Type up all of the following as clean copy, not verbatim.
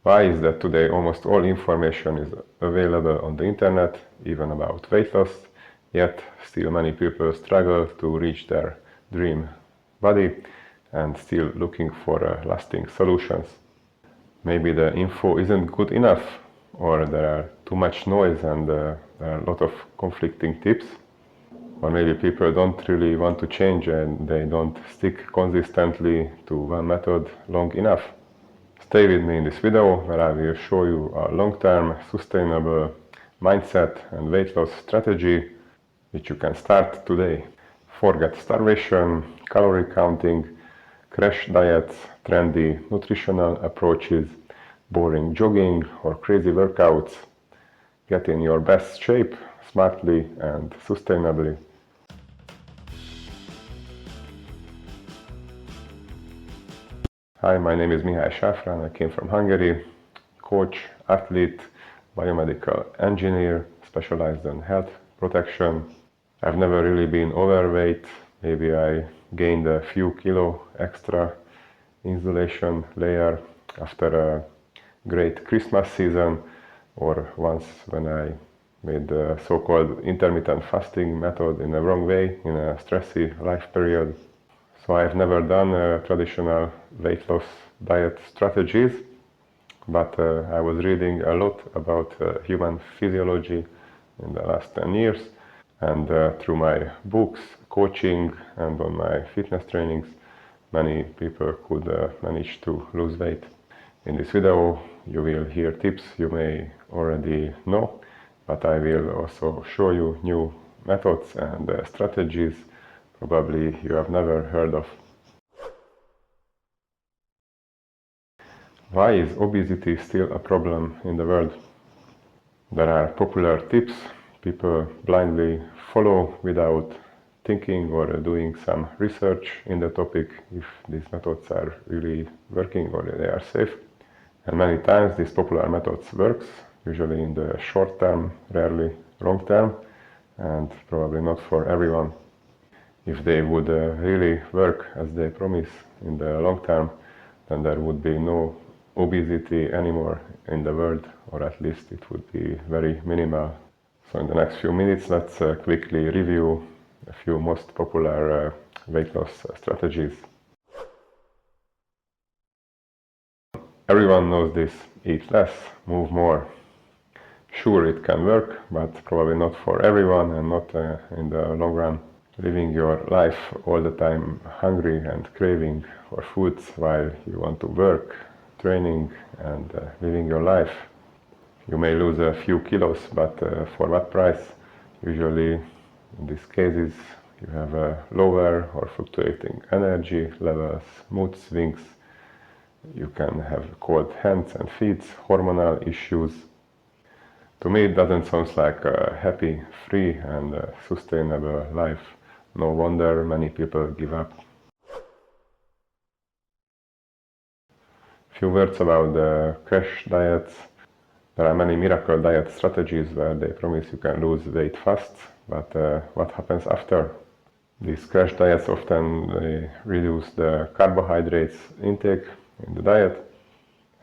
Why is that today almost all information is available on the internet, even about weight loss, yet still many people struggle to reach their dream body and still looking for lasting solutions? Maybe the info isn't good enough, or there are too much noise and there are a lot of conflicting tips, or maybe people don't really want to change and they don't stick consistently to one method long enough. Stay with me in this video where I will show you a long-term sustainable mindset and weight loss strategy which you can start today. Forget starvation, calorie counting, crash diets, trendy nutritional approaches, boring jogging or crazy workouts. Get in your best shape smartly and sustainably. Hi, my name is Mihály Sáfrán. I came from Hungary, coach, athlete, biomedical engineer, specialized in health protection. I've never really been overweight. Maybe I gained a few kilo extra insulation layer after a great Christmas season, or once when I made the so-called intermittent fasting method in the wrong way in a stressy life period. So I've never done traditional weight loss diet strategies, but I was reading a lot about human physiology in the last 10 years, and through my books, coaching, and on my fitness trainings, many people could manage to lose weight. In this video you will hear tips you may already know, but I will also show you new methods and strategies probably you have never heard of. Why is obesity still a problem in the world? There are popular tips people blindly follow without thinking or doing some research in the topic if these methods are really working or they are safe. And many times these popular methods works, usually in the short term, rarely long term, and probably not for everyone. If they would really work as they promise in the long term, then there would be no obesity anymore in the world, or at least it would be very minimal. So in the next few minutes, let's quickly review a few most popular weight loss strategies. Everyone knows this: eat less, move more. Sure, it can work, but probably not for everyone and not in the long run. Living your life all the time hungry and craving for foods while you want to work, training and living your life. You may lose a few kilos, but for what price? Usually in these cases you have lower or fluctuating energy levels, mood swings, you can have cold hands and feet, hormonal issues. To me it doesn't sound like a happy, free and sustainable life. No wonder many people give up. Few words about the crash diets. There are many miracle diet strategies where they promise you can lose weight fast, but what happens after? These crash diets often reduce the carbohydrates intake in the diet,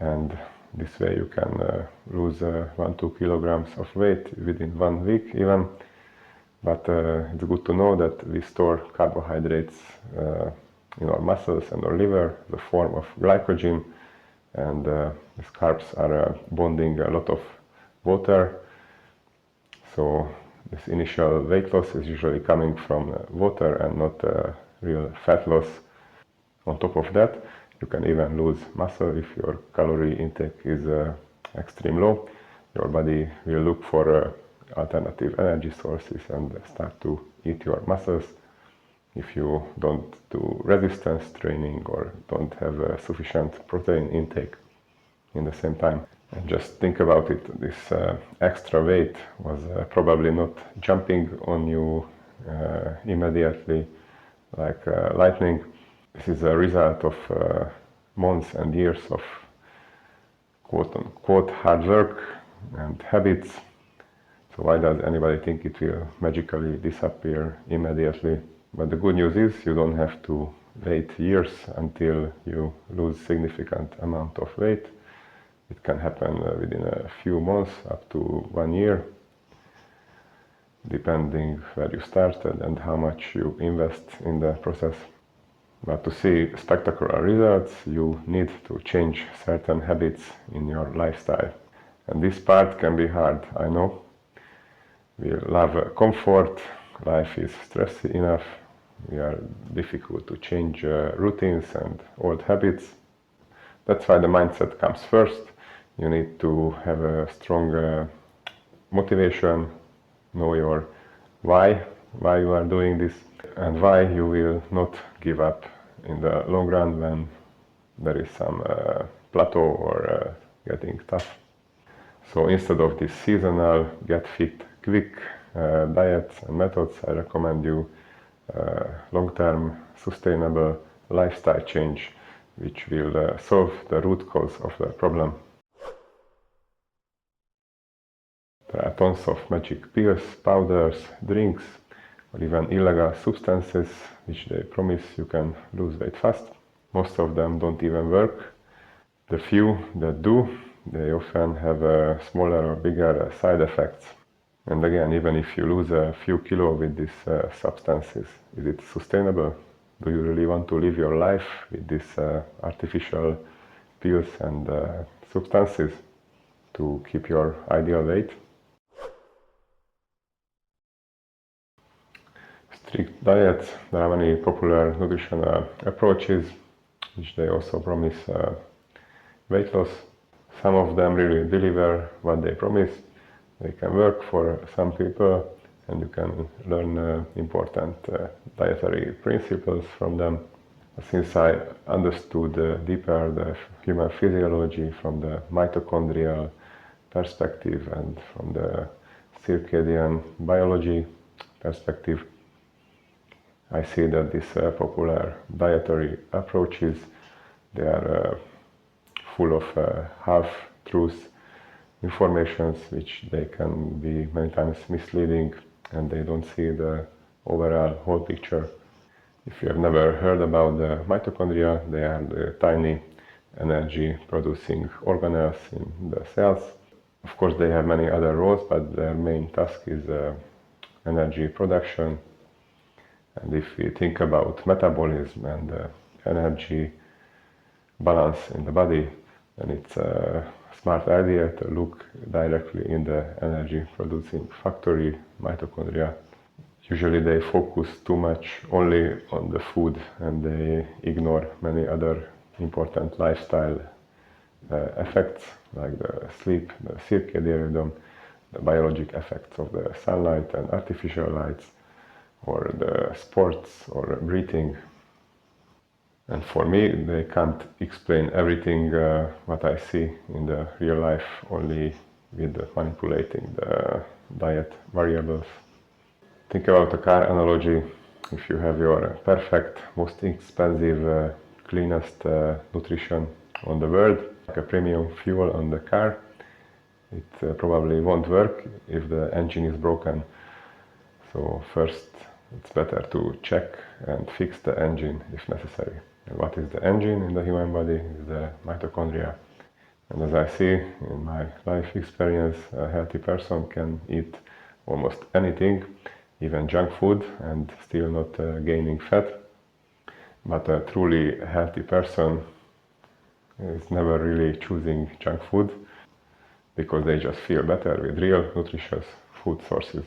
and this way you can lose 1-2 kilograms of weight within 1 week even. But it's good to know that we store carbohydrates in our muscles and our liver, the form of glycogen, and these carbs are bonding a lot of water. So this initial weight loss is usually coming from water and not real fat loss. On top of that, you can even lose muscle if your calorie intake is extreme low. Your body will look for alternative energy sources and start to eat your muscles if you don't do resistance training or don't have sufficient protein intake in the same time. And just think about it, this extra weight was probably not jumping on you immediately like lightning. This is a result of months and years of quote-unquote hard work and habits. So why does anybody think it will magically disappear immediately? But the good news is you don't have to wait years until you lose significant amount of weight. It can happen within a few months, up to 1 year, depending where you started and how much you invest in the process. But to see spectacular results, you need to change certain habits in your lifestyle. And this part can be hard, I know. We love comfort, life is stressy enough, we are difficult to change routines and old habits. That's why the mindset comes first. You need to have a strong motivation, know your why you are doing this, and why you will not give up in the long run when there is some plateau or getting tough. So instead of this seasonal, get fit, quick diets and methods, I recommend you long-term, sustainable lifestyle change, which will solve the root cause of the problem. There are tons of magic pills, powders, drinks, or even illegal substances which they promise you can lose weight fast. Most of them don't even work. The few that do, they often have smaller or bigger side effects. And again, even if you lose a few kilos with these substances, is it sustainable? Do you really want to live your life with these artificial pills and substances to keep your ideal weight? Strict diets, there are many popular nutritional approaches which they also promise weight loss. Some of them really deliver what they promise. They can work for some people and you can learn important dietary principles from them. Since I understood deeper the human physiology from the mitochondrial perspective and from the circadian biology perspective, I see that these popular dietary approaches, they are full of half-truths, informations which they can be many times misleading, and they don't see the overall whole picture. If you have never heard about the mitochondria, they are the tiny energy producing organelles in the cells. Of course they have many other roles, but their main task is energy production. And if we think about metabolism and energy balance in the body, then it's a smart idea to look directly in the energy producing factory, mitochondria. Usually they focus too much only on the food and they ignore many other important lifestyle effects like the sleep, the circadian rhythm, the biologic effects of the sunlight and artificial lights, or the sports or breathing. And for me, they can't explain everything what I see in the real life only with manipulating the diet variables. Think about a car analogy. If you have your perfect, most expensive, cleanest nutrition on the world, like a premium fuel on the car, it probably won't work if the engine is broken. So first, it's better to check and fix the engine if necessary. And what is the engine in the human body? Is the mitochondria. And as I see in my life experience, a healthy person can eat almost anything, even junk food, and still not gaining fat. But a truly healthy person is never really choosing junk food because they just feel better with real nutritious food sources.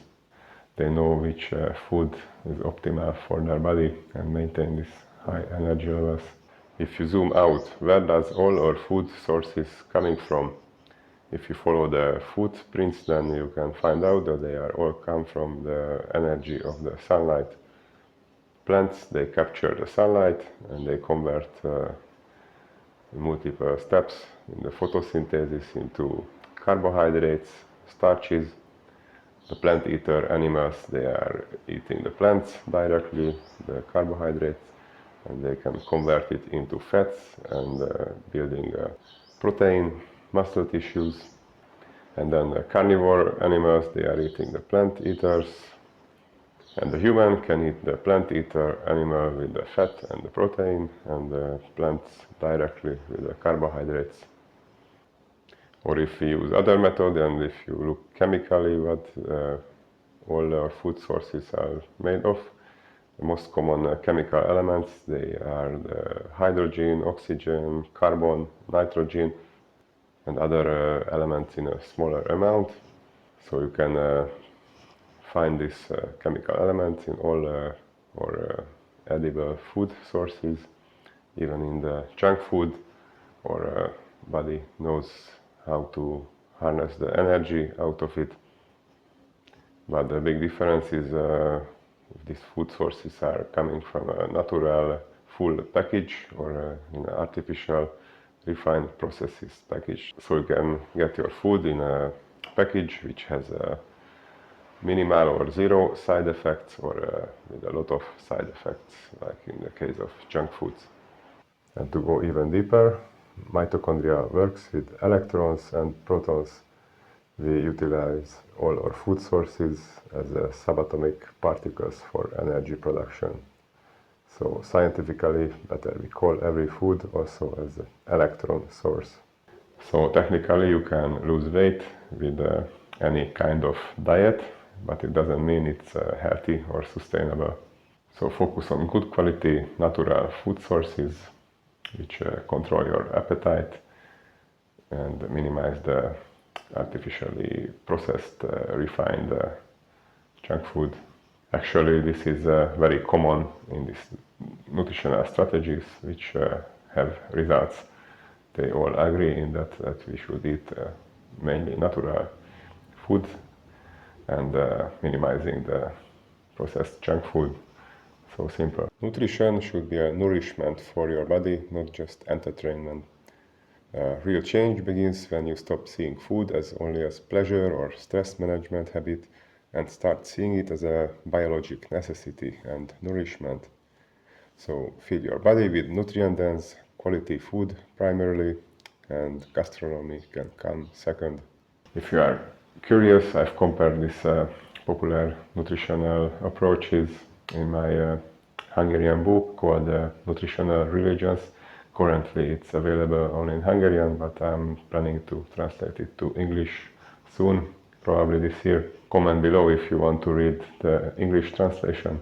They know which food is optimal for their body and maintain these high energy levels. If you zoom out, where does all our food sources coming from? If you follow the footprints, then you can find out that they are all come from the energy of the sunlight. Plants, they capture the sunlight and they convert multiple steps in the photosynthesis into carbohydrates, starches. The plant eater animals, they are eating the plants directly, the carbohydrates, and they can convert it into fats and building protein, muscle tissues. And then the carnivore animals, they are eating the plant eaters, and the human can eat the plant eater animal with the fat and the protein, and the plants directly with the carbohydrates. Or if we use other method, and if you look chemically what all our food sources are made of, the most common chemical elements, they are the hydrogen, oxygen, carbon, nitrogen, and other elements in a smaller amount. So you can find these chemical elements in all our edible food sources, even in the junk food. Our body knows how to harness the energy out of it. But the big difference is these food sources are coming from a natural full package or in an artificial refined processes package. So you can get your food in a package which has a minimal or zero side effects, or with a lot of side effects, like in the case of junk foods. And to go even deeper, mitochondria works with electrons and protons. We utilize all our food sources as subatomic particles for energy production. So scientifically, better we call every food also as an electron source. So technically you can lose weight with any kind of diet, but it doesn't mean it's healthy or sustainable. So focus on good quality natural food sources which control your appetite and minimize the artificially processed, refined junk food. Actually, this is very common in these nutritional strategies which have results. They all agree in that we should eat mainly natural food and minimizing the processed junk food. So simple. Nutrition should be a nourishment for your body, not just entertainment. Real change begins when you stop seeing food as only as pleasure or stress management habit and start seeing it as a biologic necessity and nourishment. So fill your body with nutrient-dense, quality food primarily, and gastronomy can come second. If you are curious, I've compared these popular nutritional approaches in my Hungarian book called Nutritional Religions. Currently it's available only in Hungarian, but I'm planning to translate it to English soon, probably this year. Comment below if you want to read the English translation.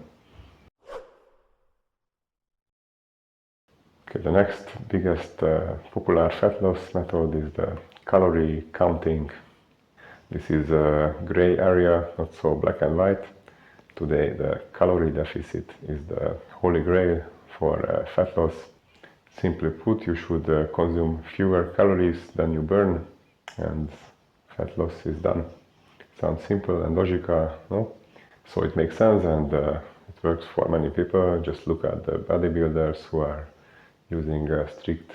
Okay, the next biggest popular fat loss method is the calorie counting. This is a gray area, not so black and white. Today the calorie deficit is the holy grail for fat loss. Simply put, you should consume fewer calories than you burn, and fat loss is done. Sounds simple and logical, no? So it makes sense, and it works for many people. Just look at the bodybuilders who are using strict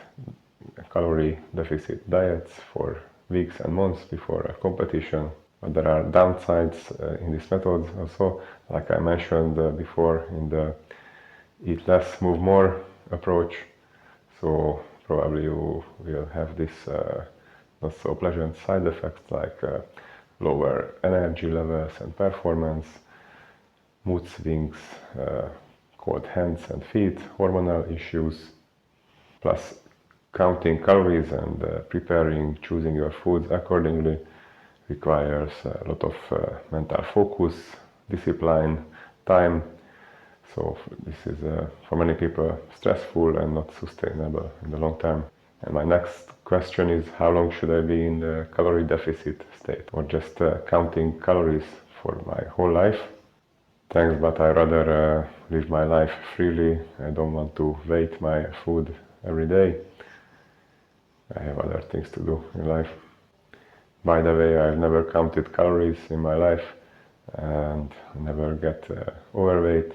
calorie deficit diets for weeks and months before a competition. But there are downsides in this method also, like I mentioned before in the eat less, move more approach. So probably you will have this not so pleasant side effects like lower energy levels and performance, mood swings, cold hands and feet, hormonal issues, plus counting calories and choosing your foods accordingly requires a lot of mental focus, discipline, time. So this is for many people stressful and not sustainable in the long term. And my next question is, how long should I be in the calorie deficit state, or just counting calories for my whole life? Thanks, but I rather live my life freely. I don't want to weigh my food every day. I have other things to do in life. By the way, I've never counted calories in my life and never get overweight.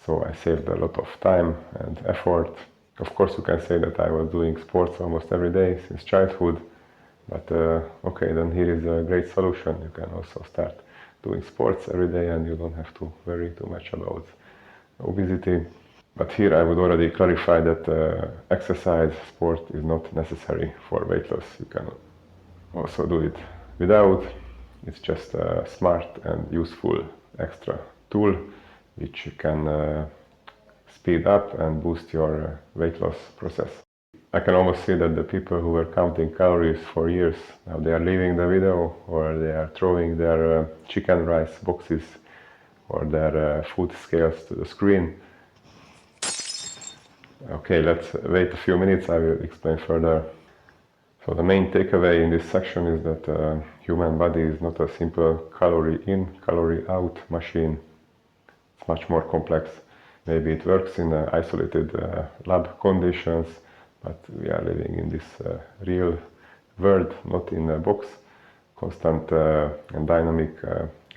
So I saved a lot of time and effort. Of course, you can say that I was doing sports almost every day since childhood. But okay, then here is a great solution. You can also start doing sports every day and you don't have to worry too much about obesity. But here I would already clarify that exercise, sport is not necessary for weight loss. You can also do it without. It's just a smart and useful extra tool which can speed up and boost your weight loss process. I can almost see that the people who were counting calories for years, now they are leaving the video, or they are throwing their chicken rice boxes or their food scales to the screen. Okay, let's wait a few minutes, I will explain further. So the main takeaway in this section is that human body is not a simple calorie in, calorie out machine. It's much more complex. Maybe it works in isolated lab conditions, but we are living in this real world, not in a box, constant and dynamic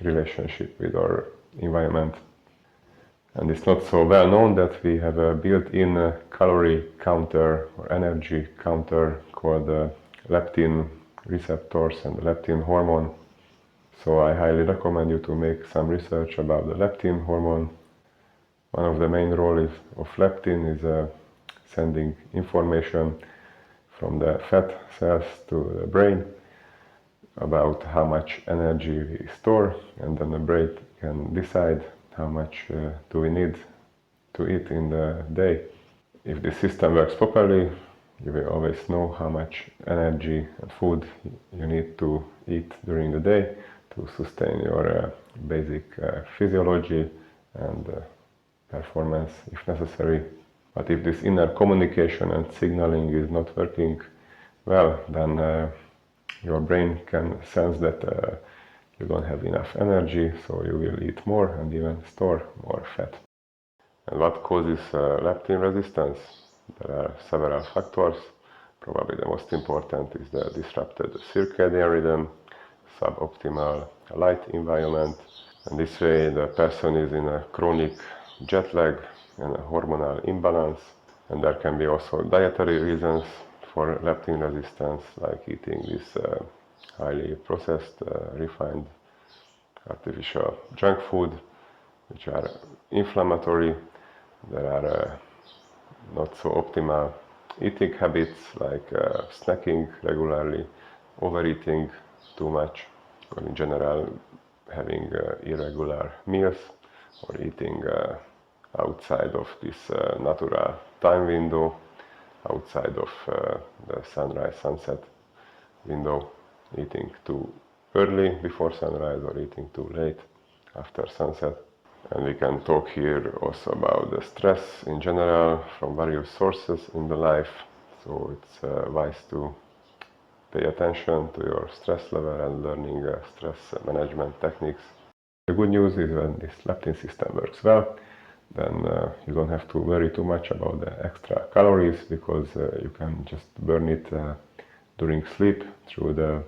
relationship with our environment. And it's not so well known that we have a built-in calorie counter or energy counter called leptin receptors and the leptin hormone. So I highly recommend you to make some research about the leptin hormone. One of the main roles of leptin is sending information from the fat cells to the brain about how much energy we store, and then the brain can decide how much do we need to eat in the day. If the system works properly, you will always know how much energy and food you need to eat during the day to sustain your basic physiology and performance if necessary. But if this inner communication and signaling is not working well, then your brain can sense that you don't have enough energy, so you will eat more and even store more fat. And what causes leptin resistance? There are several factors. Probably the most important is the disrupted circadian rhythm, suboptimal light environment, and this way the person is in a chronic jet lag and a hormonal imbalance. And there can be also dietary reasons for leptin resistance, like eating this highly processed, refined, artificial junk food, which are inflammatory. There are not so optimal eating habits, like snacking regularly, overeating too much, or in general having irregular meals, or eating outside of this natural time window, outside of the sunrise-sunset window, eating too early before sunrise or eating too late after sunset. And we can talk here also about the stress in general from various sources in the life. So it's wise to pay attention to your stress level and learning stress management techniques. The good news is when this leptin system works well, then you don't have to worry too much about the extra calories, because you can just burn it during sleep through the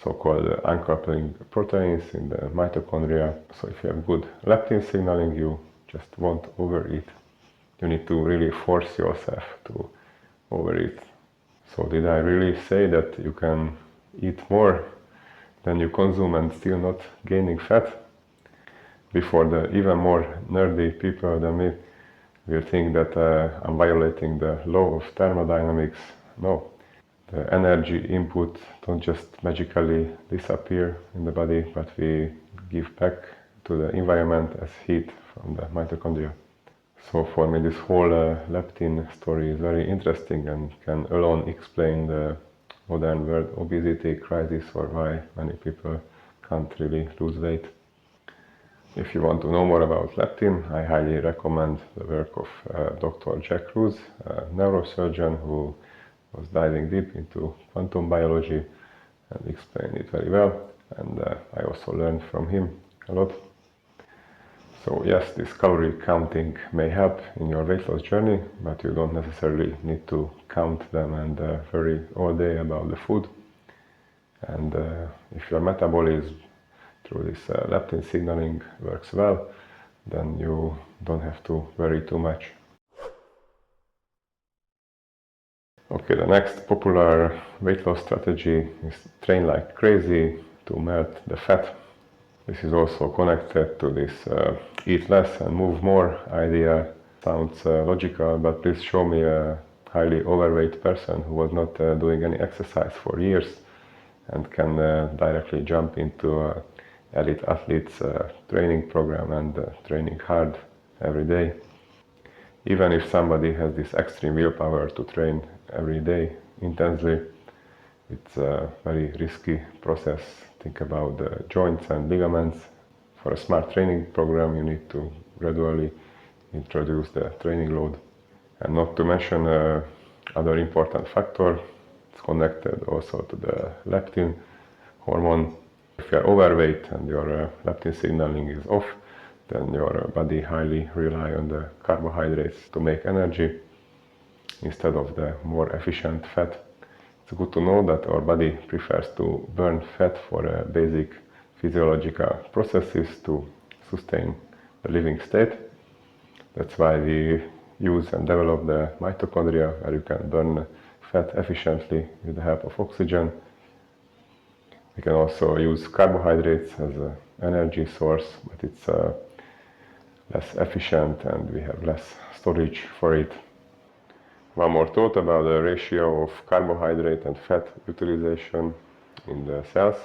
so-called uncoupling proteins in the mitochondria. So if you have good leptin signaling, you just won't overeat. You need to really force yourself to overeat. So did I really say that you can eat more than you consume and still not gaining fat? Before the even more nerdy people than me will think that I'm violating the law of thermodynamics. No. The energy input don't just magically disappear in the body, but we give back to the environment as heat from the mitochondria. So for me this whole leptin story is very interesting and can alone explain the modern world obesity crisis, or why many people can't really lose weight. If you want to know more about leptin, I highly recommend the work of Dr. Jack Kruse, a neurosurgeon who was diving deep into quantum biology and explained it very well, and I also learned from him a lot. So yes, this calorie counting may help in your weight loss journey, but you don't necessarily need to count them and worry all day about the food. And if your metabolism through this leptin signaling works well, then you don't have to worry too much. Okay, the next popular weight loss strategy is train like crazy to melt the fat. This is also connected to this eat less and move more idea. Sounds logical, but please show me a highly overweight person who was not doing any exercise for years and can directly jump into elite athletes training program and training hard every day. Even if somebody has this extreme willpower to train every day intensely. It's a very risky process. Think about the joints and ligaments. For a smart training program, you need to gradually introduce the training load. And not to mention other important factor, it's connected also to the leptin hormone. If you are overweight and your leptin signaling is off, then your body highly rely on the carbohydrates to make energy instead of the more efficient fat. It's good to know that our body prefers to burn fat for basic physiological processes to sustain the living state. That's why we use and develop the mitochondria, where you can burn fat efficiently with the help of oxygen. We can also use carbohydrates as an energy source, but it's less efficient and we have less storage for it. One more thought about the ratio of carbohydrate and fat utilization in the cells,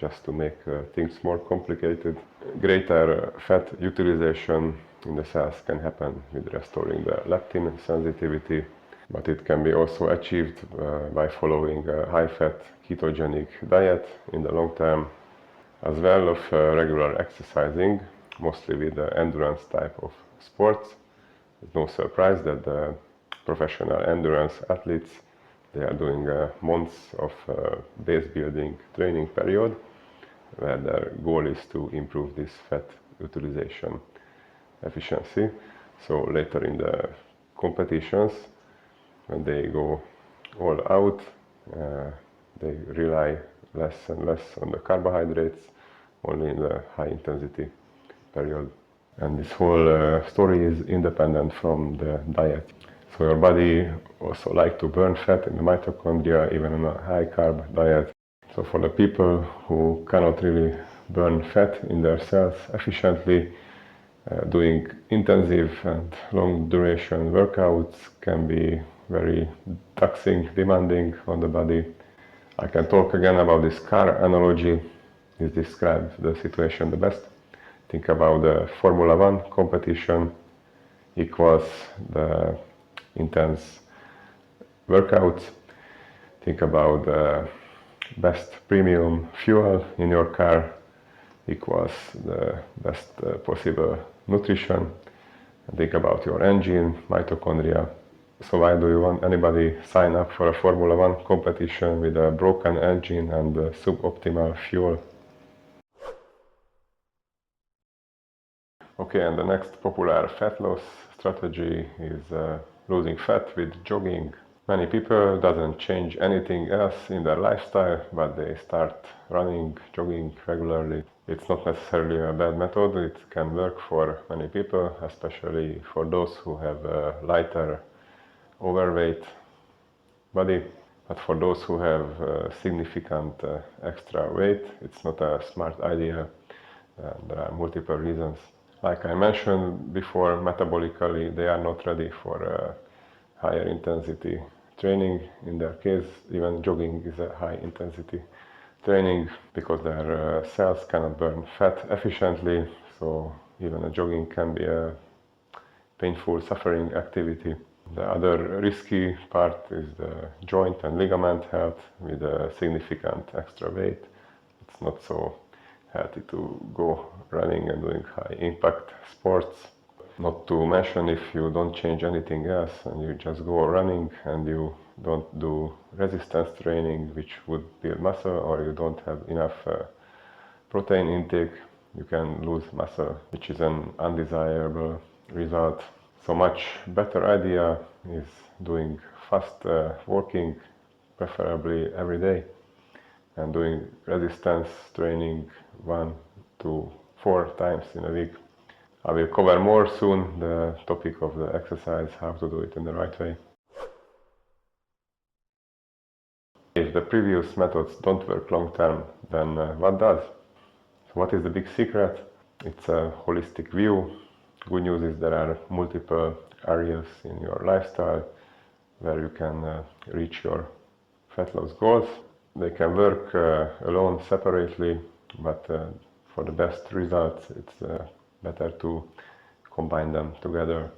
just to make things more complicated. Greater fat utilization in the cells can happen with restoring the leptin sensitivity, but it can be also achieved by following a high-fat ketogenic diet in the long term, as well as regular exercising, mostly with the endurance type of sports. It's no surprise that the professional endurance athletes, they are doing months of base building training period, where their goal is to improve this fat utilization efficiency. So later in the competitions, when they go all out, they rely less and less on the carbohydrates, only in the high intensity period. And this whole story is independent from the diet. So your body also likes to burn fat in the mitochondria, even on a high carb diet. So for the people who cannot really burn fat in their cells efficiently, doing intensive and long duration workouts can be very taxing, demanding on the body. I can talk again about this car analogy. This describes the situation the best. Think about the Formula 1 competition equals the intense workouts. Think about the best premium fuel in your car equals the best possible nutrition. And think about your engine, mitochondria. So why do you want anybody sign up for a Formula 1 competition with a broken engine and suboptimal fuel? Okay, and the next popular fat loss strategy is losing fat with jogging. Many people doesn't change anything else in their lifestyle, but they start running, jogging regularly. It's not necessarily a bad method. It can work for many people, especially for those who have a lighter overweight body. But for those who have significant extra weight, it's not a smart idea. There are multiple reasons. Like I mentioned before, metabolically they are not ready for higher intensity training. In their case, even jogging is a high intensity training because their cells cannot burn fat efficiently. So even a jogging can be a painful, suffering activity. The other risky part is the joint and ligament health with a significant extra weight. It's not so healthy to go running and doing high impact sports. Not to mention, if you don't change anything else and you just go running and you don't do resistance training, which would build muscle, or you don't have enough protein intake, you can lose muscle, which is an undesirable result. So much better idea is doing fast walking, preferably every day, and doing resistance training 1 to 4 times in a week. I will cover more soon the topic of the exercise, how to do it in the right way. If the previous methods don't work long term, then what does? So what is the big secret? It's a holistic view. Good news is there are multiple areas in your lifestyle where you can reach your fat loss goals. They can work alone, separately, but for the best results, it's better to combine them together.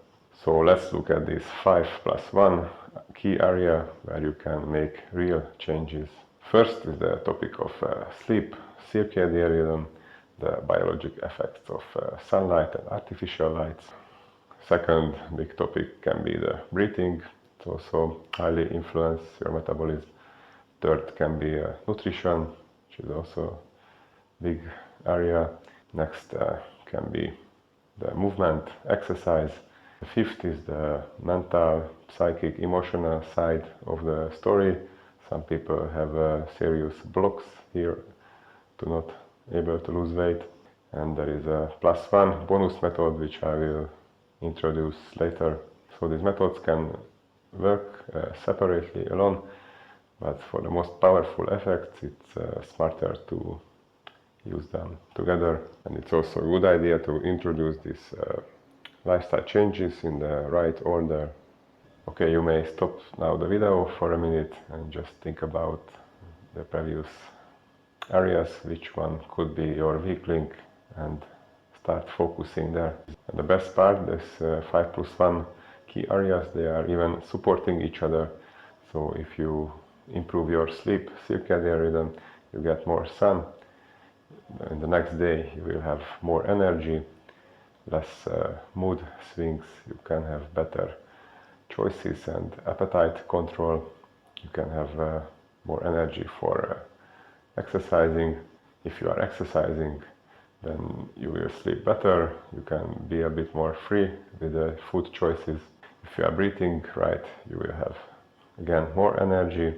So let's look at this 5+1 key area where you can make real changes. First is the topic of sleep, circadian rhythm, the biologic effects of sunlight and artificial lights. Second big topic can be the breathing. It also highly influences your metabolism. Third can be nutrition, which is also a big area. Next can be the movement, exercise. The fifth is the mental, psychic, emotional side of the story. Some people have serious blocks here to not able to lose weight. And there is a +1 bonus method which I will introduce later. So these methods can work separately alone, but for the most powerful effects it's smarter to use them together. And it's also a good idea to introduce these lifestyle changes in the right order. Okay, you may stop now the video for a minute and just think about the previous areas, which one could be your weak link, and start focusing there. And the best part, this 5+1 key areas, they are even supporting each other. So if you improve your sleep, circadian rhythm, you get more sun. In the next day you will have more energy, less mood swings, you can have better choices and appetite control. You can have more energy for exercising. If you are exercising, then you will sleep better, you can be a bit more free with the food choices. If you are breathing right, you will have again more energy,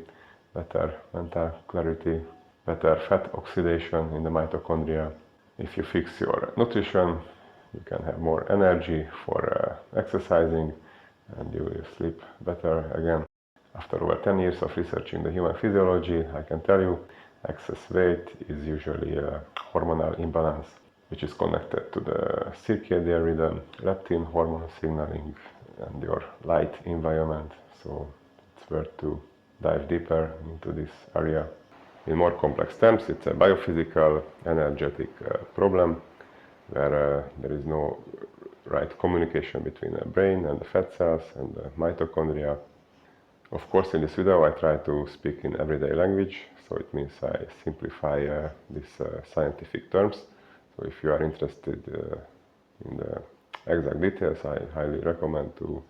better mental clarity, better fat oxidation in the mitochondria. If you fix your nutrition, you can have more energy for exercising, and you will sleep better again. After over 10 years of researching the human physiology, I can tell you excess weight is usually a hormonal imbalance, which is connected to the circadian rhythm, leptin hormone signaling, and your light environment. So it's worth to dive deeper into this area. In more complex terms, it's a biophysical, energetic problem where there is no right communication between the brain and the fat cells and the mitochondria. Of course, in this video I try to speak in everyday language, so it means I simplify these scientific terms. So if you are interested in the exact details, I highly recommend to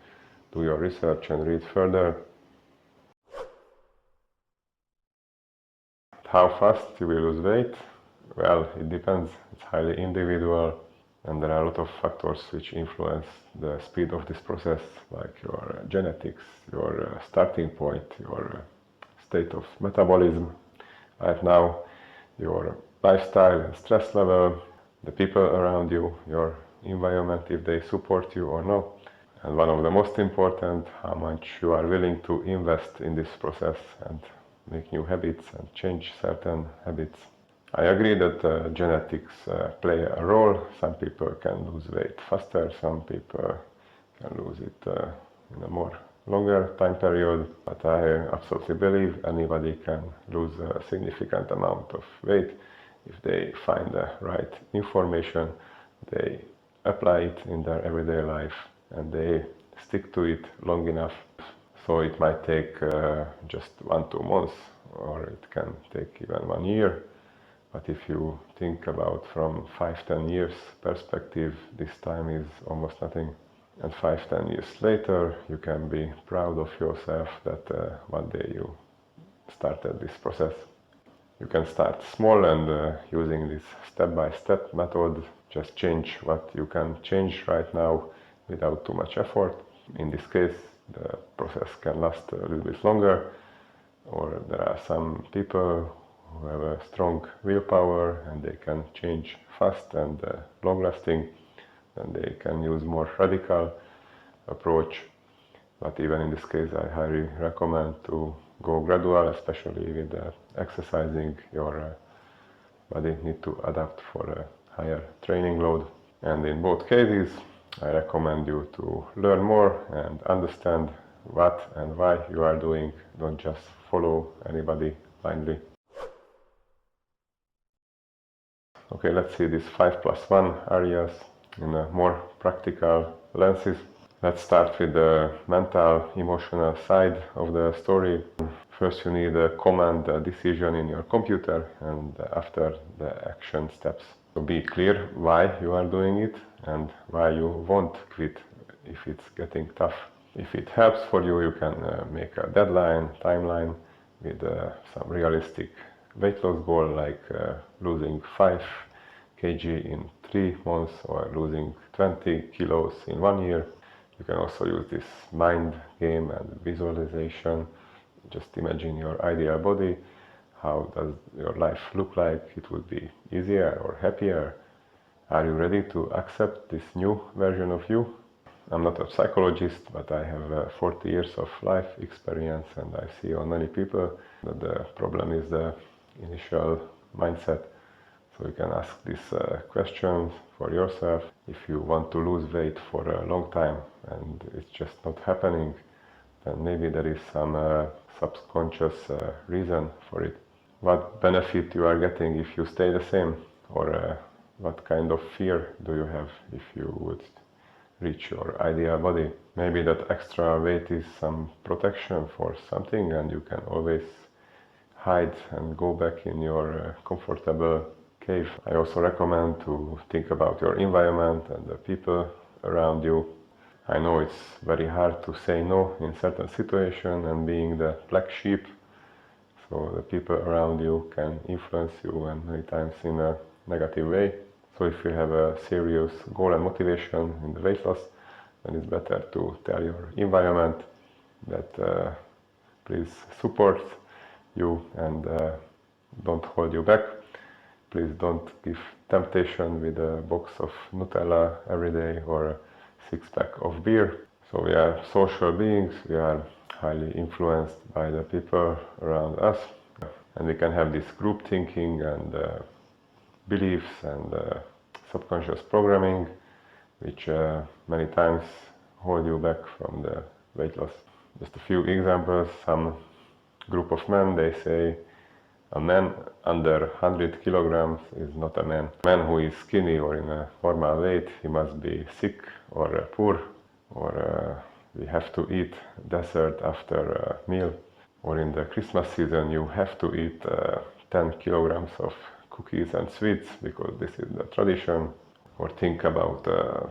do your research and read further. How fast you will lose weight? Well, it depends. It's highly individual, and there are a lot of factors which influence the speed of this process, like your genetics, your starting point, your state of metabolism right now, your lifestyle and stress level, the people around you, your environment, if they support you or not. And one of the most important, how much you are willing to invest in this process and make new habits and change certain habits. I agree that genetics play a role. Some people can lose weight faster, some people can lose it in a more longer time period, but I absolutely believe anybody can lose a significant amount of weight if they find the right information, they apply it in their everyday life, and they stick to it long enough. So it might take just 1-2 months, or it can take even 1 year. But if you think about from 5-10 years perspective, this time is almost nothing. And 5-10 years later, you can be proud of yourself that one day you started this process. You can start small and using this step-by-step method, just change what you can change right now without too much effort. In this case, the process can last a little bit longer, or there are some people who have a strong willpower and they can change fast and long-lasting, and they can use more radical approach. But even in this case, I highly recommend to go gradual, especially with exercising. Your body need to adapt for a higher training load. And in both cases, I recommend you to learn more and understand what and why you are doing. Don't just follow anybody blindly. Okay, let's see these 5+1 areas in a more practical lenses. Let's start with the mental, emotional side of the story. First, you need a command decision in your computer, and after the action steps. So be clear why you are doing it and why you won't quit if it's getting tough. If it helps for you, you can make a deadline, timeline with some realistic weight loss goal, like losing 5 kg in 3 months or losing 20 kilos in 1 year. You can also use this mind game and visualization. Just imagine your ideal body. How does your life look like? It would be easier or happier. Are you ready to accept this new version of you? I'm not a psychologist, but I have 40 years of life experience, and I see on many people that the problem is the initial mindset. So you can ask these questions for yourself. If you want to lose weight for a long time and it's just not happening, then maybe there is some subconscious reason for it. What benefit you are getting if you stay the same, or what kind of fear do you have if you would reach your ideal body? Maybe that extra weight is some protection for something, and you can always hide and go back in your comfortable cave. I also recommend to think about your environment and the people around you. I know it's very hard to say no in certain situations and being the black sheep, so the people around you can influence you, and many times in a negative way. So if you have a serious goal and motivation in the weight loss, then it's better to tell your environment that please support you and don't hold you back. Please don't give temptation with a box of Nutella every day or a six-pack of beer. So we are social beings, we are highly influenced by the people around us, and we can have this group thinking and beliefs and subconscious programming, which many times hold you back from the weight loss. Just a few examples. Some group of men, they say a man under 100 kilograms is not a man. A man who is skinny or in a normal weight, he must be sick or poor, or we have to eat dessert after a meal, or in the Christmas season you have to eat 10 kilograms of cookies and sweets because this is the tradition. Or think about a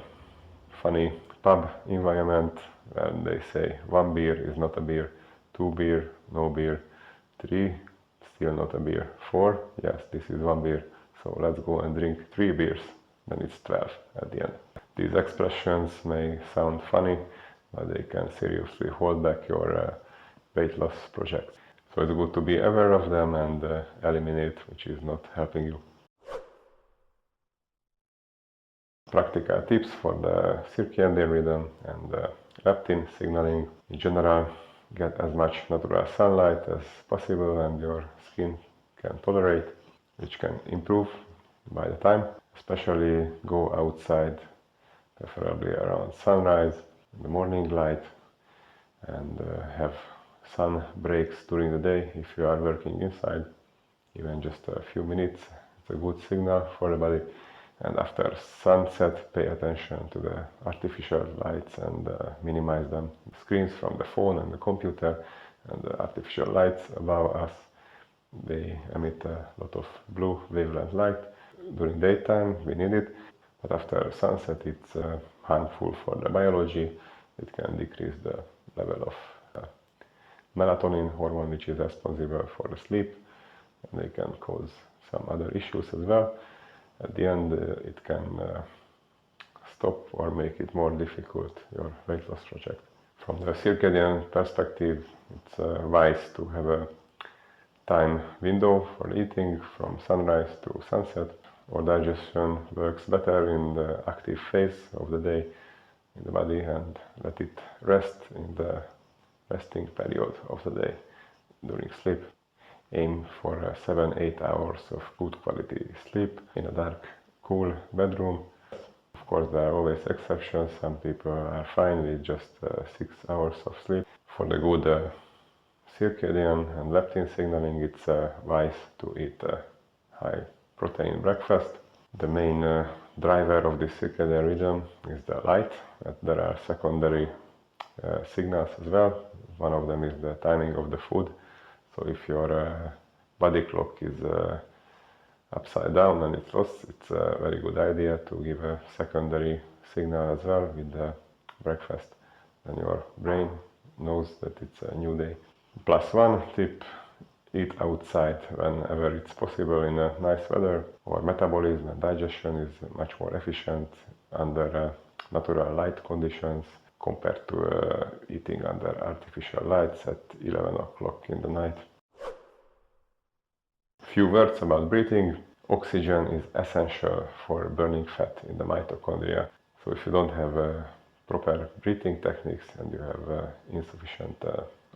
funny pub environment where they say 1 beer is not a beer, 2 beer, no beer, 3, still not a beer, 4, yes, this is 1 beer, so let's go and drink 3 beers, then it's 12 at the end. These expressions may sound funny, but they can seriously hold back your weight loss project. So it's good to be aware of them and eliminate which is not helping you. Practical tips for the circadian rhythm and leptin signaling. In general, get as much natural sunlight as possible and your skin can tolerate, which can improve by the time. Especially go outside, preferably around sunrise, in the morning light, and have sun breaks during the day if you are working inside. Even just a few minutes, it's a good signal for the body. And after sunset, pay attention to the artificial lights and minimize them. The screens from the phone and the computer and the artificial lights above us, they emit a lot of blue wavelength light. During daytime, we need it, but after sunset, it's harmful for the biology. It can decrease the level of melatonin hormone, which is responsible for the sleep, and they can cause some other issues as well. At the end, it can stop or make it more difficult, your weight loss project. From the circadian perspective, it's wise to have a time window for eating from sunrise to sunset. Our digestion works better in the active phase of the day in the body, and let it rest in the resting period of the day during sleep. Aim for 7-8 hours of good quality sleep in a dark, cool bedroom. Of course, there are always exceptions. Some people are fine with just 6 hours of sleep. For the good circadian and leptin signaling, it's wise to eat a high protein breakfast. The main driver of this circadian rhythm is the light. There are secondary signals as well. One of them is the timing of the food. So if your body clock is upside down and it's lost, it's a very good idea to give a secondary signal as well with the breakfast. Then your brain knows that it's a new day. Plus one tip: eat outside whenever it's possible in a nice weather. Our metabolism and digestion is much more efficient under natural light conditions compared to eating under artificial lights at 11 o'clock in the night. Few words about breathing. Oxygen is essential for burning fat in the mitochondria. So if you don't have proper breathing techniques and you have insufficient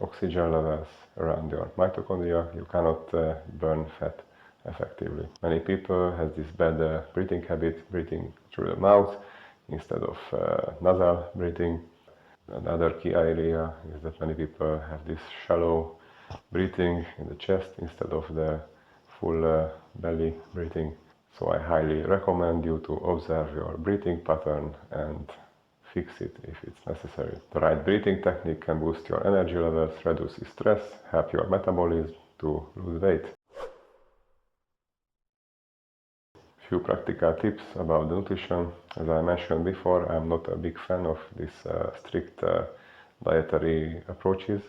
oxygen levels around your mitochondria, you cannot burn fat effectively. Many people have this bad breathing habit, breathing through the mouth instead of nasal breathing. Another key area is that many people have this shallow breathing in the chest instead of the full belly breathing. So I highly recommend you to observe your breathing pattern and fix it if it's necessary. The right breathing technique can boost your energy levels, reduce stress, help your metabolism to lose weight. Few practical tips about the nutrition. As I mentioned before, I'm not a big fan of these strict dietary approaches,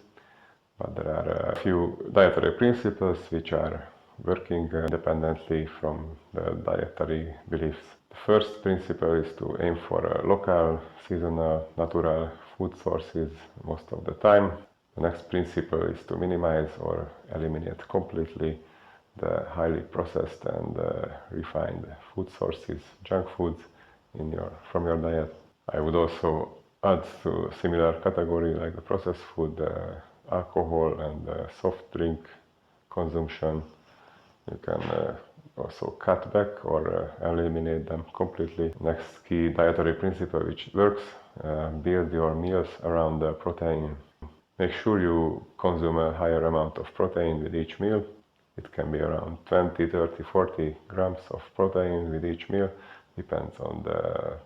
but there are a few dietary principles which are working independently from the dietary beliefs. The first principle is to aim for local, seasonal, natural food sources most of the time. The next principle is to minimize or eliminate completely the highly processed and refined food sources, junk foods from your diet. I would also add to a similar category like the processed food, alcohol and soft drink consumption. You can also cut back or eliminate them completely. Next key dietary principle which works: build your meals around the protein. Make sure you consume a higher amount of protein with each meal. It can be around 20, 30, 40 grams of protein with each meal. Depends on the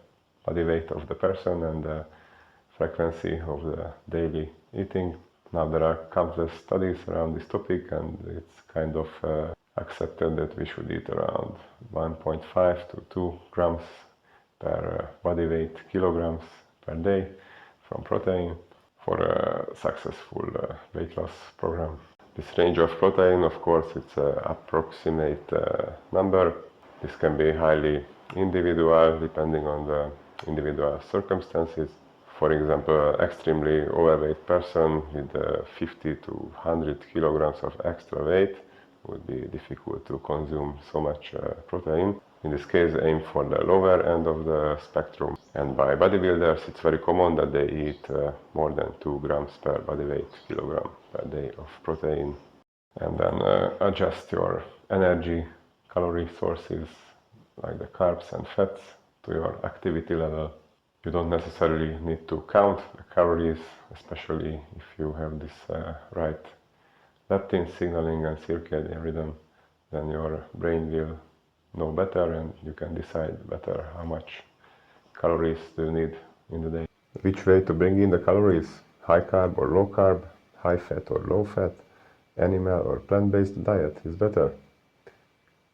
body weight of the person and the frequency of the daily eating. Now there are countless studies around this topic, and it's kind of accepted that we should eat around 1.5 to 2 grams per body weight kilograms per day from protein for a successful weight loss program. This range of protein, of course, it's an approximate number. This can be highly individual depending on the individual circumstances. For example, an extremely overweight person with 50 to 100 kilograms of extra weight would be difficult to consume so much protein. In this case, aim for the lower end of the spectrum. And by bodybuilders, it's very common that they eat more than 2 grams per body weight kilogram per day of protein. And then adjust your energy, calorie sources like the carbs and fats to your activity level. You don't necessarily need to count the calories, especially if you have this right leptin signaling and circadian rhythm. Then your brain will know better and you can decide better how much calories do you need in the day. Which way to bring in the calories? High carb or low carb, high fat or low fat, animal or plant-based diet is better.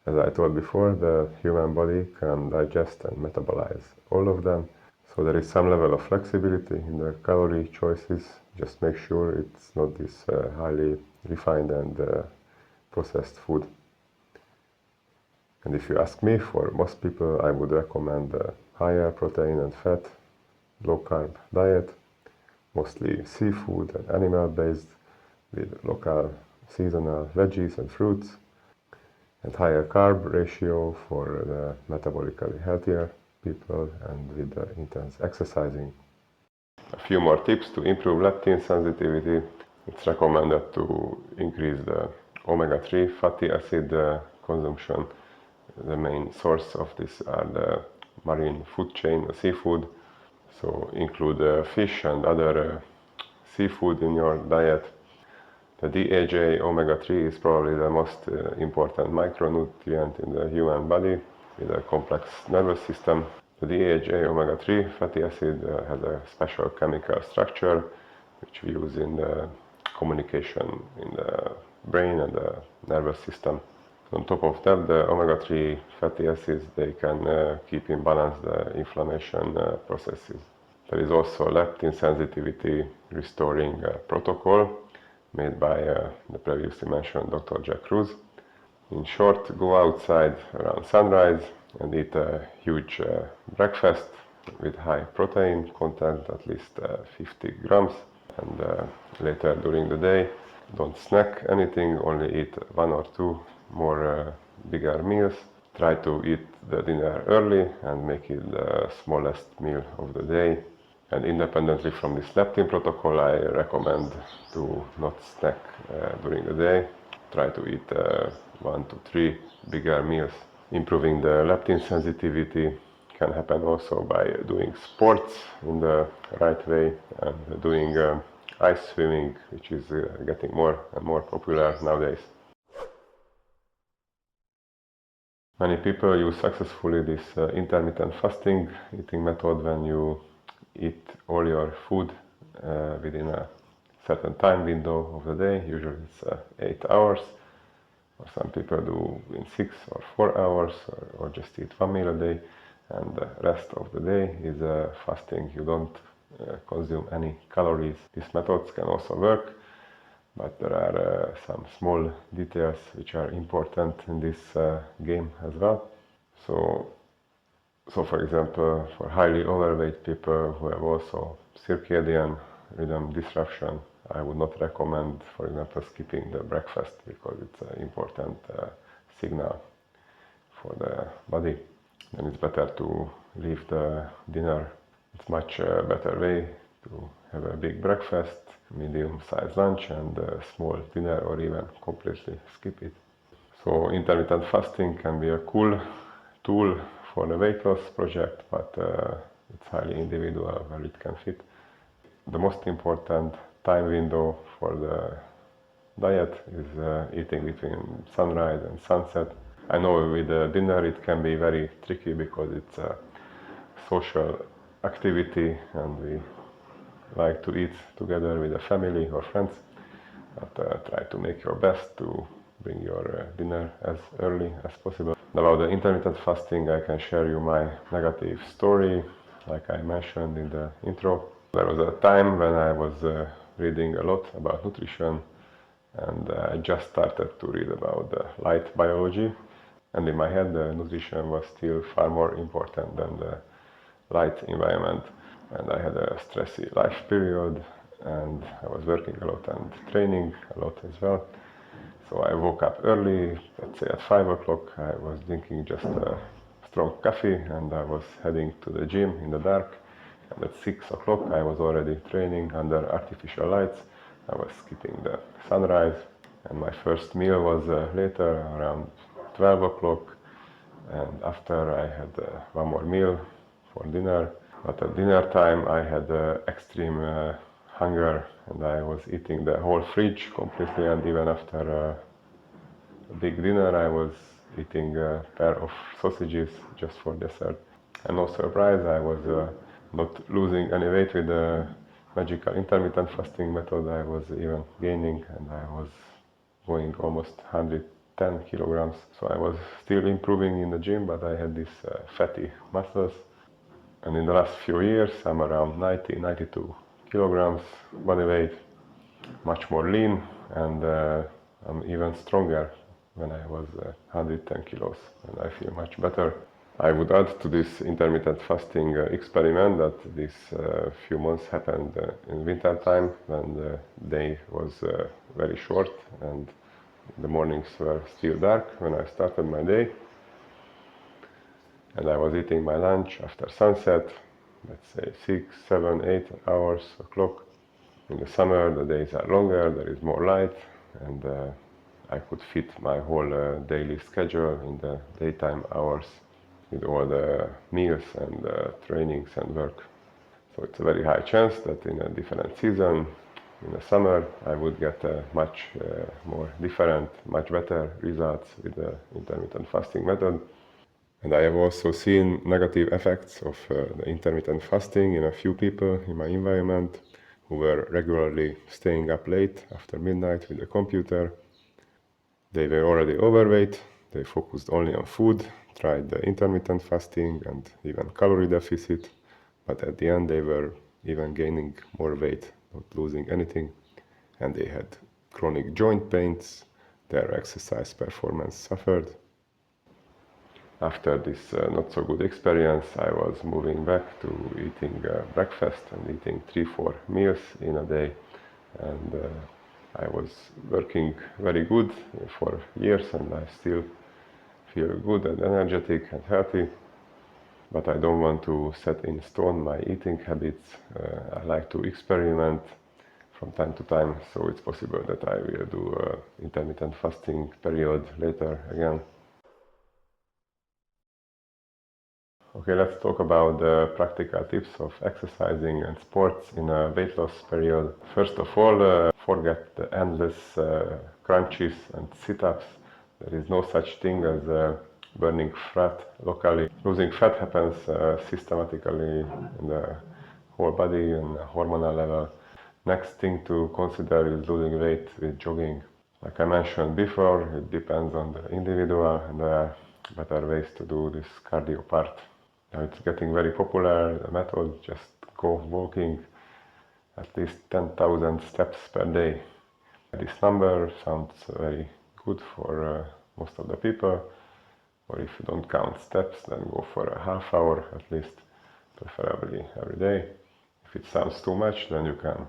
As I told before, the human body can digest and metabolize all of them, so there is some level of flexibility in the calorie choices. Just make sure it's not this highly refined and processed food. And if you ask me, for most people I would recommend a higher protein and fat, low carb diet, mostly seafood and animal based, with local seasonal veggies and fruits, and higher carb ratio for the metabolically healthier people and with intense exercising. A few more tips to improve leptin sensitivity. It's recommended to increase the omega-3 fatty acid consumption. The main source of this are the marine food chain, the seafood. So include fish and other seafood in your diet. The DHA omega-3 is probably the most important micronutrient in the human body. with a complex nervous system. The DHA omega-3 fatty acid has a special chemical structure which we use in the communication in the brain and the nervous system. On top of that, the omega-3 fatty acids, they can keep in balance the inflammation processes. There is also a leptin sensitivity restoring protocol made by the previously mentioned Dr. Jack Cruz. In short, go outside around sunrise and eat a huge breakfast with high protein content, at least 50 grams. And later during the day, don't snack anything, only eat one or two more bigger meals. Try to eat the dinner early and make it the smallest meal of the day. And independently from this leptin protocol, I recommend to not snack during the day. Try to eat 1 to 3 bigger meals. Improving the leptin sensitivity can happen also by doing sports in the right way and doing ice swimming, which is getting more and more popular nowadays. Many people use successfully this intermittent fasting eating method when you eat all your food within a certain time window of the day. Usually it's 8 hours, or some people do in 6 or 4 hours, or just eat one meal a day, and the rest of the day is fasting. You don't consume any calories. These methods can also work, but there are some small details which are important in this game as well. So for example, for highly overweight people who have also circadian rhythm disruption, I would not recommend, for example, skipping the breakfast, because it's an important signal for the body. Then it's better to leave the dinner. It's much better way to have a big breakfast, medium-sized lunch, and a small dinner, or even completely skip it. So intermittent fasting can be a cool tool for the weight loss project, but it's highly individual where it can fit. The most important time window for the diet is eating between sunrise and sunset. I know with the dinner it can be very tricky because it's a social activity and we like to eat together with the family or friends, but try to make your best to bring your dinner as early as possible. About the intermittent fasting, I can share you my negative story, like I mentioned in the intro. There was a time when I was reading a lot about nutrition, and I just started to read about the light biology, and in my head the nutrition was still far more important than the light environment. And I had a stressy life period, and I was working a lot and training a lot as well. So I woke up early, let's say at 5 o'clock. I was drinking just a strong coffee, and I was heading to the gym in the dark. And at 6 o'clock I was already training under artificial lights. I was skipping the sunrise, and my first meal was later, around 12 o'clock. And after I had one more meal for dinner. But at dinner time I had extreme hunger, and I was eating the whole fridge completely, and even after a big dinner I was eating a pair of sausages just for dessert. And no surprise, I was not losing any weight with the magical intermittent fasting method. I was even gaining, and I was going almost 110 kilograms. So I was still improving in the gym, but I had these fatty muscles. And in the last few years, I'm around 92 kilograms body weight, much more lean, and I'm even stronger when I was 110 kilos, and I feel much better. I would add to this intermittent fasting experiment that this few months happened in winter time, when the day was very short and the mornings were still dark when I started my day. And I was eating my lunch after sunset, let's say 6, 7, 8 hours o'clock. In the summer, the days are longer, there is more light, and I could fit my whole daily schedule in the daytime hours with all the meals and trainings and work. So it's a very high chance that in a different season, in the summer, I would get much more different, much better results with the intermittent fasting method. And I have also seen negative effects of the intermittent fasting in a few people in my environment who were regularly staying up late after midnight with the computer. They were already overweight, they focused only on food, tried the intermittent fasting and even calorie deficit, but at the end they were even gaining more weight, not losing anything, and they had chronic joint pains, their exercise performance suffered. After this not so good experience, I was moving back to eating breakfast and eating 3-4 meals in a day, and I was working very good for years, and I still feel good and energetic and healthy, but I don't want to set in stone my eating habits. I like to experiment from time to time, so it's possible that I will do an intermittent fasting period later again. Okay, let's talk about the practical tips of exercising and sports in a weight loss period. First of all, forget the endless crunches and sit-ups. There is no such thing as burning fat locally. Losing fat happens systematically in the whole body and hormonal level. Next thing to consider is losing weight with jogging. Like I mentioned before, it depends on the individual, and there are better ways to do this cardio part. Now it's getting very popular, the method, just go walking at least 10,000 steps per day. This number sounds very good for most of the people, or if you don't count steps, then go for a half hour at least, preferably every day. If it sounds too much, then you can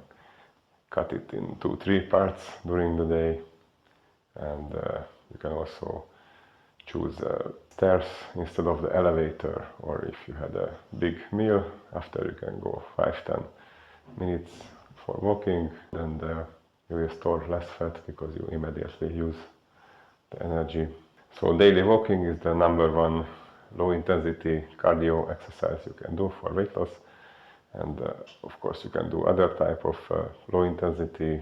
cut it in 2-3 parts during the day, and you can also choose stairs instead of the elevator, or if you had a big meal, after you can go 5-10 minutes for walking, and you will store less fat because you immediately use the energy. So daily walking is the number one low intensity cardio exercise you can do for weight loss, and of course you can do other type of low intensity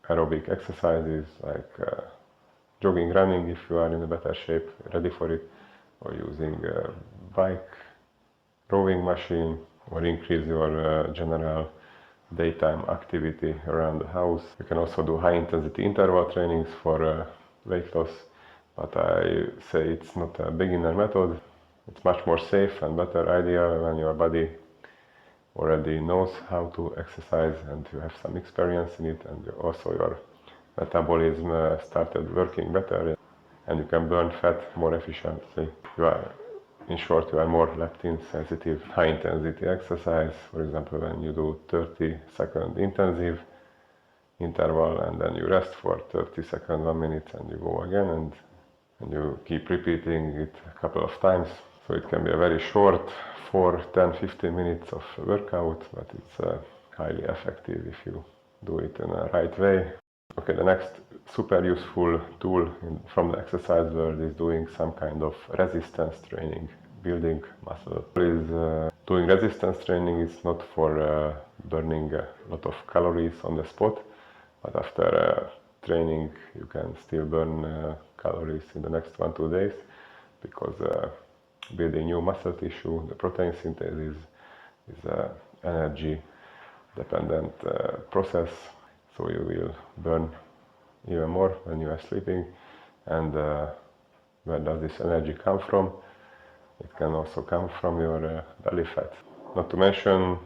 aerobic exercises like jogging, running if you are in a better shape, ready for it, or using a bike, rowing machine, or increase your general daytime activity around the house. You can also do high intensity interval trainings for weight loss, but I say it's not a beginner method. It's much more safe and better idea when your body already knows how to exercise and you have some experience in it, and also your metabolism started working better, and you can burn fat more efficiently. In short, you are more leptin sensitive. High intensity exercise, for example, when you do 30-second intensive interval and then you rest for 30 seconds, 1 minute, and you go again, and you keep repeating it a couple of times. So it can be a very short 4, 10, 15 minutes of workout, but it's highly effective if you do it in a right way. Okay, the next super useful tool from the exercise world is doing some kind of resistance training, building muscle. Doing resistance training is not for burning a lot of calories on the spot, but after training you can still burn calories in the next 1-2 days, because building new muscle tissue, the protein synthesis is an energy dependent process. So you will burn even more when you are sleeping. And where does this energy come from? It can also come from your belly fat. Not to mention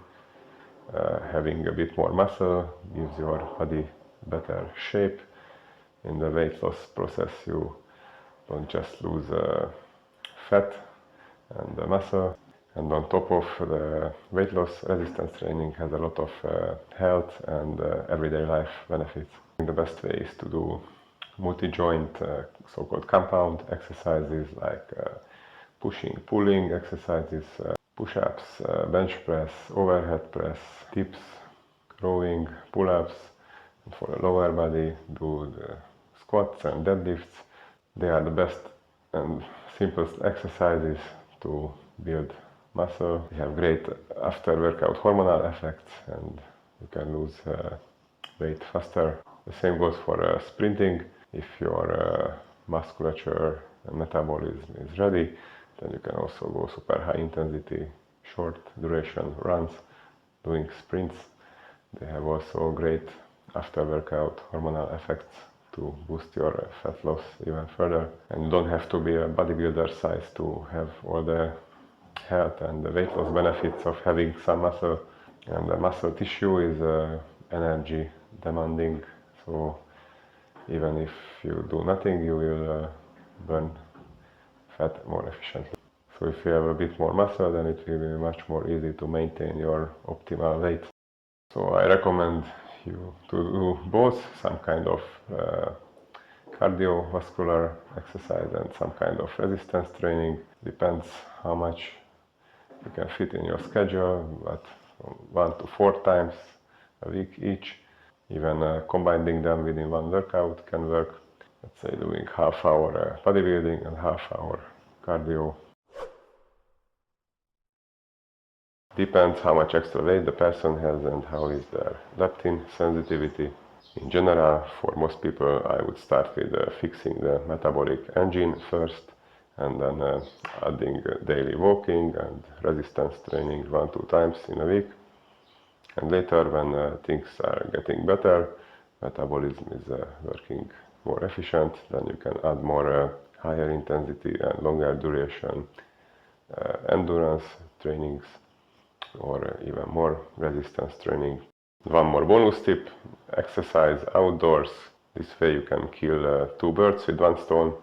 having a bit more muscle gives your body better shape. In the weight loss process you don't just lose fat and muscle. And on top of the weight loss, resistance training has a lot of health and everyday life benefits. The best way is to do multi-joint, so-called compound exercises like pushing, pulling exercises, push-ups, bench press, overhead press, dips, rowing, pull-ups. And for the lower body, do the squats and deadlifts. They are the best and simplest exercises to build muscle. You have great after workout hormonal effects, and you can lose weight faster. The same goes for sprinting. If your musculature metabolism is ready, then you can also go super high intensity, short duration runs, doing sprints. They have also great after workout hormonal effects to boost your fat loss even further. And you don't have to be a bodybuilder size to have all the health and the weight loss benefits of having some muscle. And the muscle tissue is energy demanding, so even if you do nothing, you will burn fat more efficiently. So if you have a bit more muscle, then it will be much more easy to maintain your optimal weight. So I recommend you to do both, some kind of cardiovascular exercise and some kind of resistance training. Depends how much you can fit in your schedule, but 1 to 4 times a week each. Even combining them within one workout can work. Let's say doing half hour bodybuilding and half hour cardio. Depends how much extra weight the person has and how is their leptin sensitivity. In general, for most people, I would start with fixing the metabolic engine first, and then adding daily walking and resistance training 1-2 times in a week. And later, when things are getting better, metabolism is working more efficient, then you can add more higher intensity and longer duration endurance trainings, or even more resistance training. One more bonus tip: exercise outdoors. This way you can kill 2 birds with 1 stone.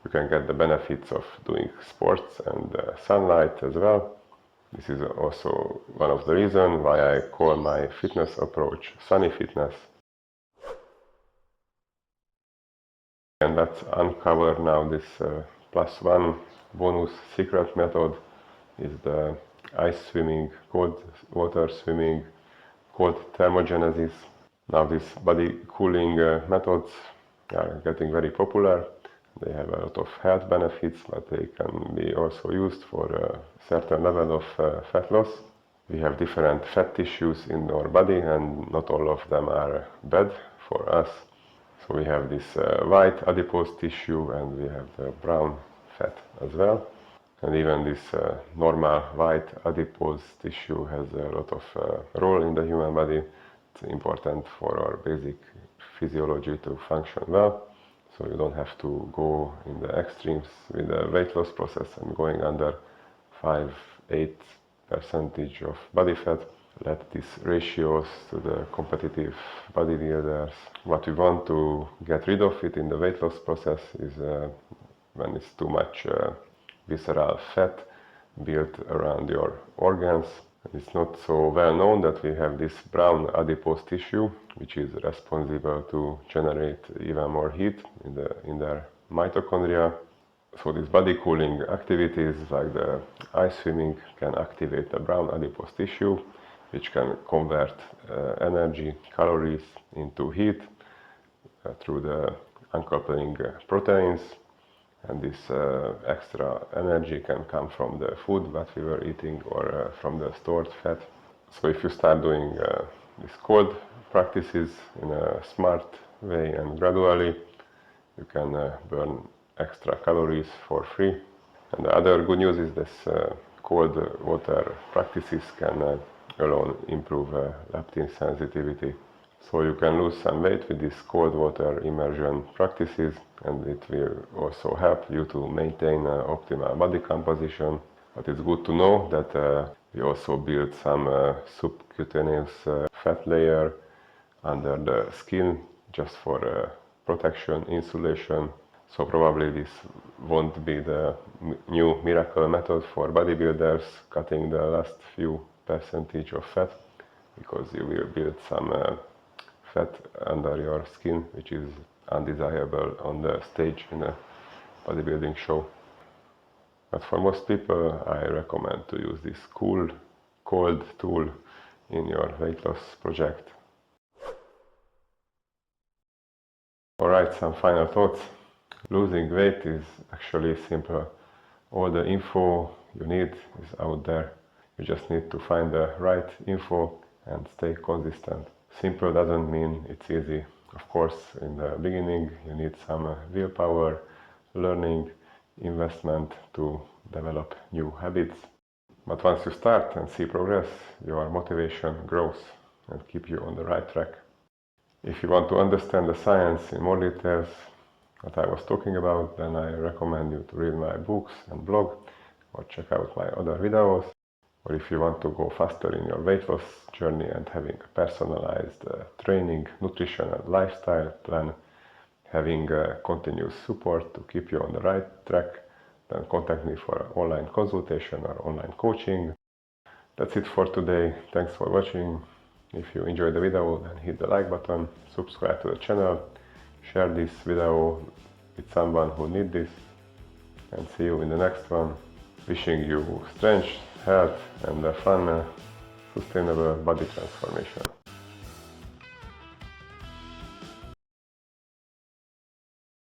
You can get the benefits of doing sports and sunlight as well. This is also one of the reasons why I call my fitness approach SunnyFitness. And let's uncover now this +1 bonus secret method is the ice swimming, cold water swimming, cold thermogenesis. Now these body cooling methods are getting very popular. They have a lot of health benefits, but they can be also used for a certain level of fat loss. We have different fat tissues in our body, and not all of them are bad for us. So we have this white adipose tissue, and we have the brown fat as well. And even this normal white adipose tissue has a lot of role in the human body. It's important for our basic physiology to function well. So you don't have to go in the extremes with the weight loss process and going under 5-8% of body fat. Let these ratios to the competitive bodybuilders. What we want to get rid of it in the weight loss process is when it's too much visceral fat built around your organs. It's not so well known that we have this brown adipose tissue, which is responsible to generate even more heat in their mitochondria. So these body cooling activities like the ice swimming can activate the brown adipose tissue, which can convert energy, calories into heat through the uncoupling proteins. And this extra energy can come from the food that we were eating or from the stored fat. So if you start doing these cold practices in a smart way and gradually, you can burn extra calories for free. And the other good news is this cold water practices can alone improve leptin sensitivity. So you can lose some weight with these cold water immersion practices, and it will also help you to maintain optimal body composition. But it's good to know that we also build some subcutaneous fat layer under the skin just for protection, insulation. So probably this won't be the new miracle method for bodybuilders, cutting the last few percentage of fat, because you will build some fat under your skin, which is undesirable on the stage in a bodybuilding show. But for most people, I recommend to use this cool, cold tool in your weight loss project. Alright, some final thoughts. Losing weight is actually simple. All the info you need is out there. You just need to find the right info and stay consistent. Simple doesn't mean it's easy. Of course, in the beginning, you need some willpower, learning. investment to develop new habits. But once you start and see progress, your motivation grows and keep you on the right track. If you want to understand the science in more details that I was talking about, then I recommend you to read my books and blog or check out my other videos. Or if you want to go faster in your weight loss journey and having a personalized training, nutrition and lifestyle plan, having continuous support to keep you on the right track, then contact me for an online consultation or online coaching. That's it for today. Thanks for watching. If you enjoyed the video, then hit the like button, subscribe to the channel, share this video with someone who needs this, and see you in the next one. Wishing you strength, health and a fun, sustainable body transformation.